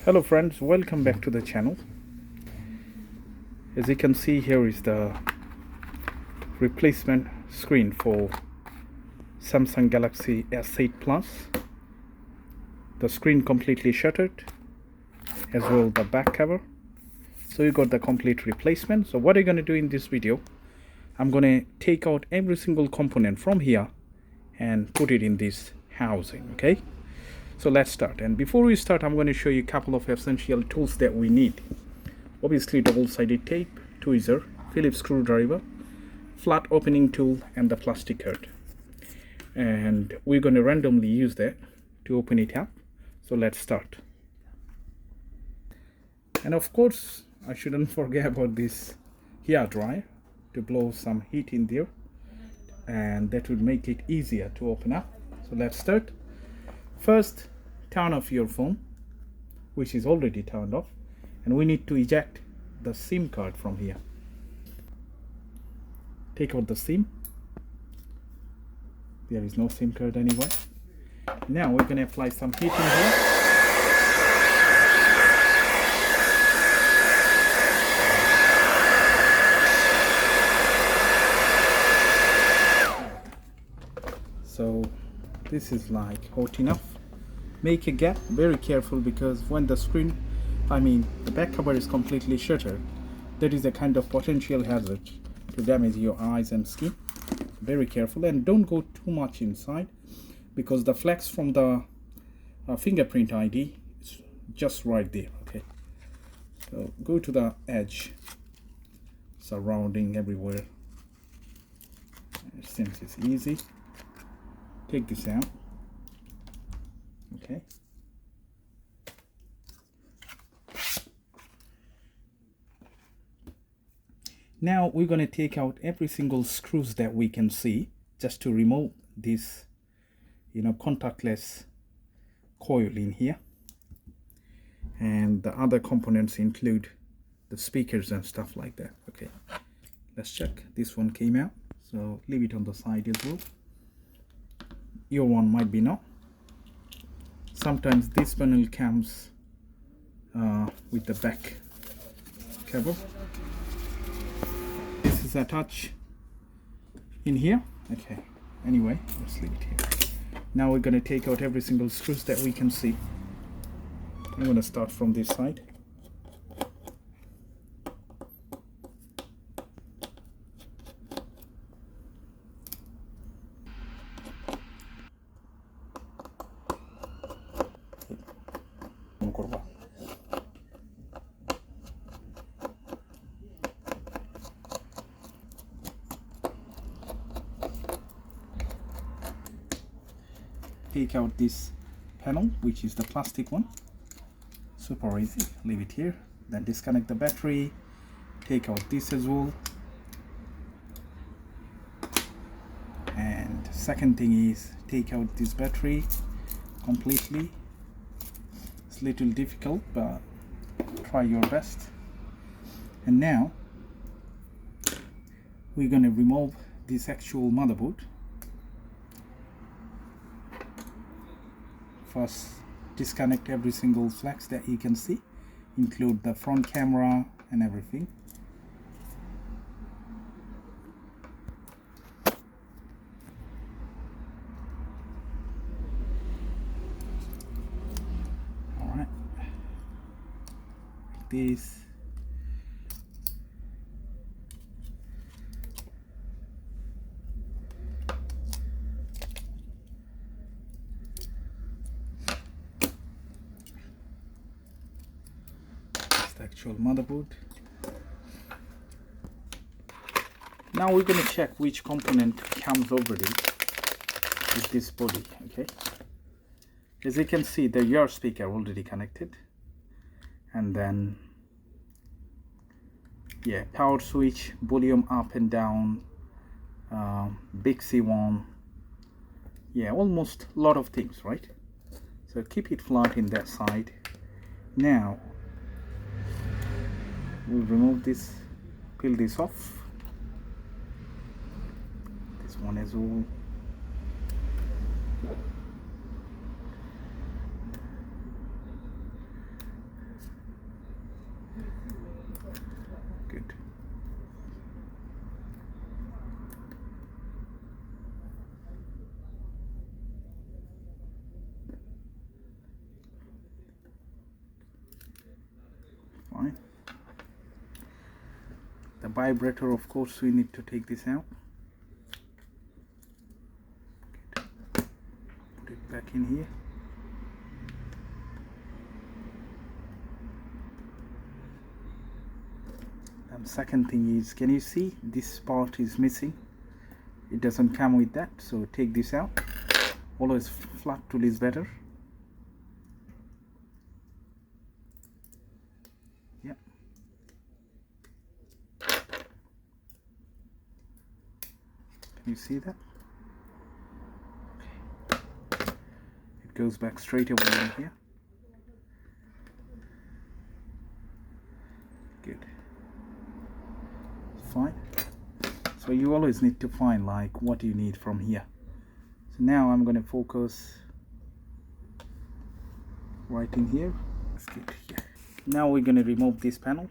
Hello friends, welcome back to the channel. As you can see, here is the replacement screen for Samsung Galaxy S8 Plus. The screen completely shattered, as well the back cover. So you got the complete replacement. So what I'm going to do in this video, I'm going to take out every single component from here and put it in this housing. Okay, so let's start. And before we start, I'm going to show you a couple of essential tools that we need. Obviously, double-sided tape, tweezer, Phillips screwdriver, flat opening tool, and the plastic card. And we're going to randomly use that to open it up. So let's start. And of course, I shouldn't forget about this hair dryer to blow some heat in there, and that would make it easier to open up. So let's start. First, turn off your phone, which is already turned off, and we need to eject the SIM card from here. Take out the SIM. There is no SIM card anywhere. Now we're going to apply some heat in here. So this is like hot enough. Make a gap, very careful, because when the the back cover is completely shattered, there is a kind of potential hazard to damage your eyes and skin. Very careful, and don't go too much inside, because the flex from the fingerprint ID is just right there. Okay, so go to the edge, surrounding everywhere. Since it's easy, take this out. Okay, now we're going to take out every single screws that we can see, just to remove this contactless coil in here. And the other components include the speakers and stuff like that. Okay, let's check. This one came out, so leave it on the side as well. Your one might be not. Sometimes this panel comes with the back cover. This is attached in here. Okay, anyway, let's leave it here. Now we're going to take out every single screws that we can see. I'm going to start from this side. Take out this panel, which is the plastic one. Super easy. Leave it here. Then disconnect the battery. Take out this as well. And second thing is take out this battery completely. It's a little difficult, but try your best. And now we're going to remove this actual motherboard. First, disconnect every single flex that you can see, include the front camera and everything. All right, like this. Actual motherboard. Now we're going to check which component comes already with this body. Okay, as you can see, the ear speaker already connected, and then power switch, volume up and down, big C1, almost a lot of things, right? So keep it flat in that side. Now we'll remove this, peel this off, this one as well. fine. The vibrator, of course, we need to take this out. Put it back in here. And second thing is, can you see this part is missing? It doesn't come with that, so take this out. Always flat tool is better. Yeah. Can you see that? Okay. It goes back straight away in here. Good. Fine. So you always need to find like what you need from here. So now I'm going to focus right in here. Let's get here. Now we're going to remove this panel.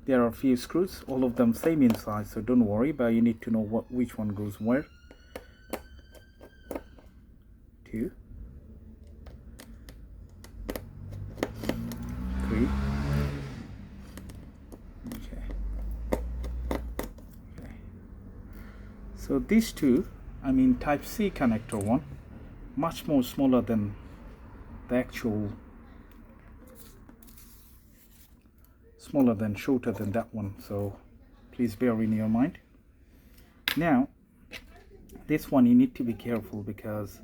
There are a few screws, all of them same in size, so don't worry, but you need to know which one goes where. 2, 3. So these two, I mean type C connector one, much more smaller than the actual, shorter than that one, so please bear in your mind. Now this one you need to be careful because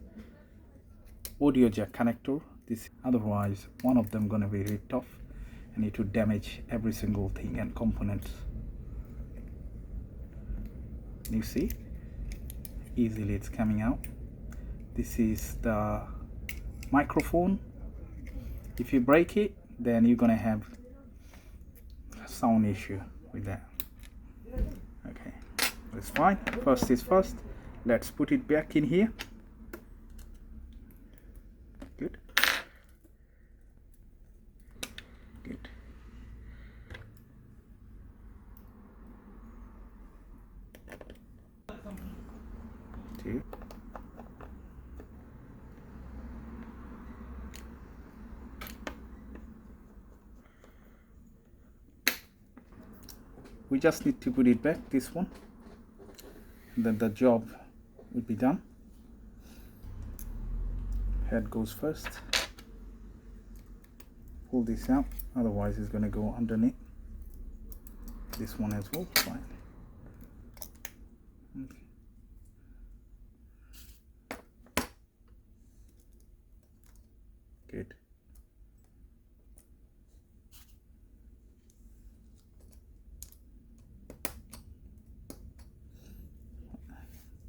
audio jack connector, this, otherwise one of them gonna be ripped off and it would damage every single thing and components. You see, easily it's coming out. This is the microphone. If you break it, then you're gonna have a sound issue with that. Okay, that's fine. First is first. Let's put it back in here. Good. Good. Two. We just need to put it back, this one, and then the job will be done. Head goes first. Pull this out, otherwise it's going to go underneath. This one as well, fine. Okay. Good.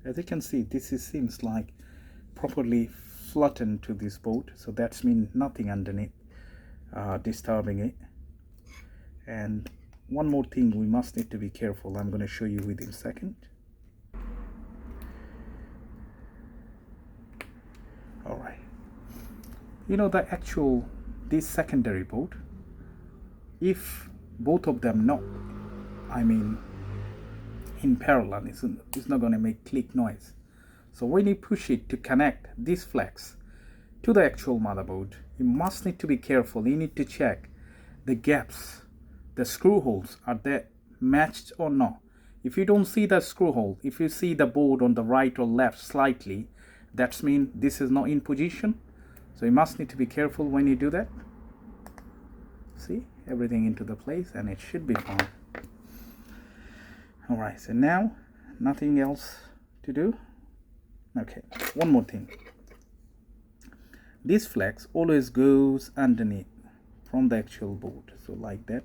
As you can see, seems like properly flattened to this board, so that's mean nothing underneath disturbing it. And one more thing we must need to be careful, I'm going to show you within a second. Alright, you know the actual, this secondary board, if both of them not, I mean in parallel, it's not going to make click noise. So when you push it to connect this flex to the actual motherboard, you must need to be careful. You need to check the gaps, the screw holes, are they matched or not. If you don't see the screw hole, if you see the board on the right or left slightly, that's mean this is not in position. So you must need to be careful when you do that. See, everything into the place and it should be fine. Alright, so now nothing else to do. Okay, one more thing. This flex always goes underneath from the actual board, so like that.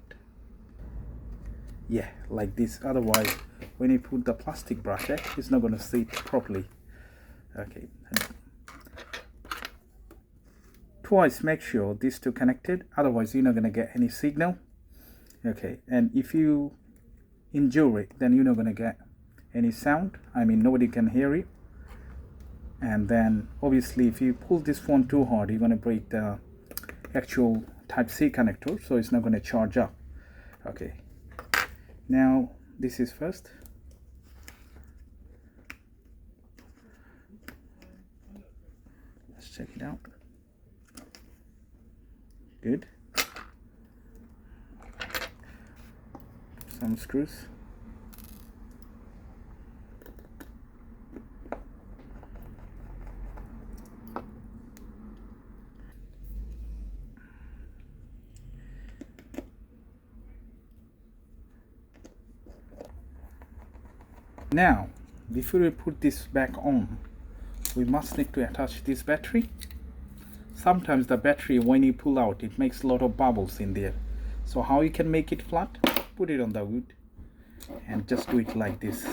Yeah, like this. Otherwise, when you put the plastic bracket, it's not going to sit properly. Okay. Twice make sure these two connected, otherwise you're not going to get any signal. Okay, and if you injure it, then you're not going to get any sound. I mean, nobody can hear it. And then obviously if you pull this phone too hard, you're going to break the actual type C connector, so it's not going to charge up. Okay, now this is first. Let's check it out. Good. some screws. Now, before we put this back on, we must need to attach this battery. Sometimes the battery, when you pull out, it makes a lot of bubbles in there. So how you can make it flat? Put it on the wood and just do it like this.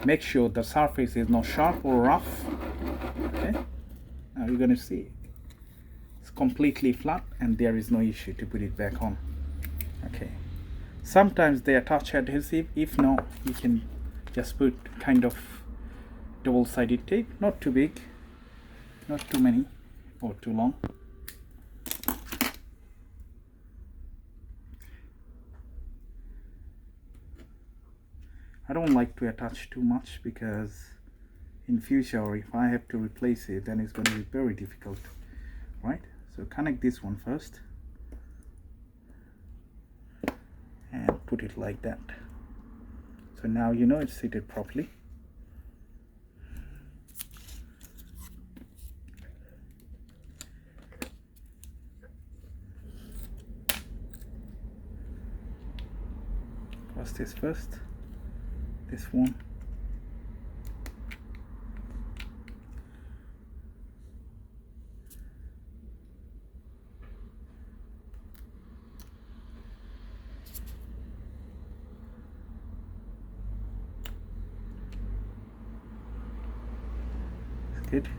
Make sure the surface is not sharp or rough. Okay, now you're gonna see it's completely flat and there is no issue to put it back on. Okay, sometimes they attach adhesive. If not, you can just put kind of double-sided tape, not too big, not too many or too long. I don't like to attach too much because in future if I have to replace it, then it's going to be very difficult, right? So connect this one first and put it like that. So now you know it's seated properly. What's this first? This one. Good.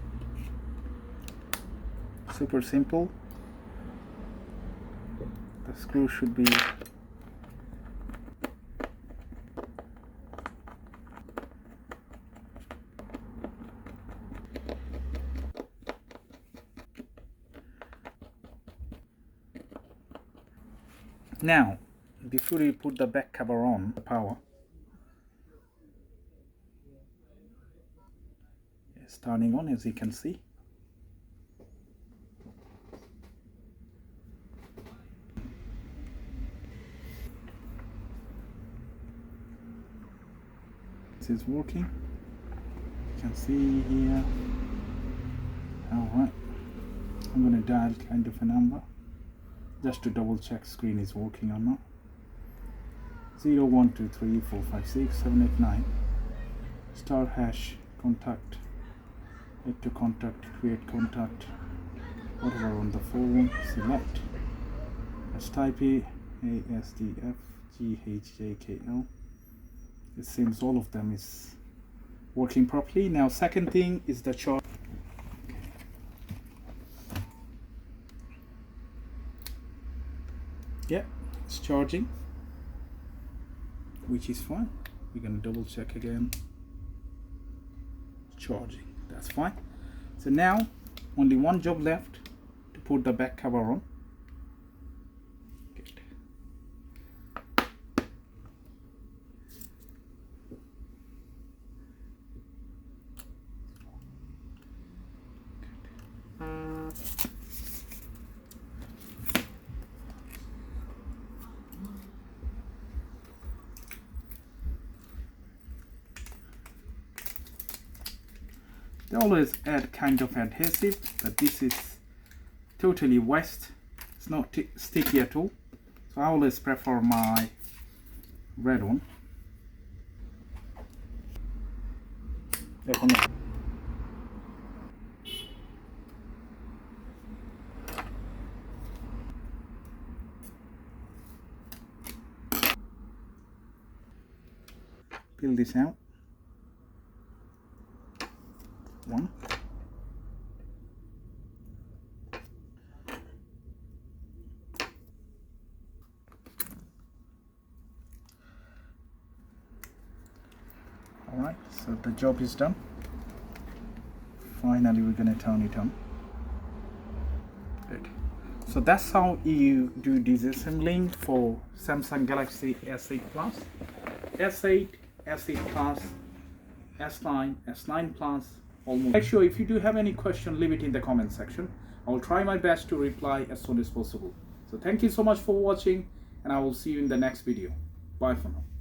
Super simple. The screw should be now. Before you put the back cover on, the power is turning on, as you can see. This is working. You can see here. Alright, I'm going to dial kind of a number just to double check screen is working or not. 0 1 2 3 4 5 6 7 8 9 star hash contact, add to contact, create contact, whatever on the phone, select. Let's type it ASDFGHJKL. It seems all of them is working properly. Now second thing is the charge. Yeah, it's charging, which is fine. We're gonna double check again. Charging, that's fine. So now only one job left to put the back cover on. Good. They always add kind of adhesive, but this is totally waste. It's not sticky at all. So I always prefer my red one. Peel this out. One. Alright, so the job is done. Finally we're going to turn it on. Good. So that's how you do disassembling for Samsung Galaxy S8 Plus, S8, S8 Plus, S9, S9 Plus. Almost. Make sure if you do have any question, leave it in the comment section. I will try my best to reply as soon as possible. So thank you so much for watching, and I will see you in the next video. Bye for now.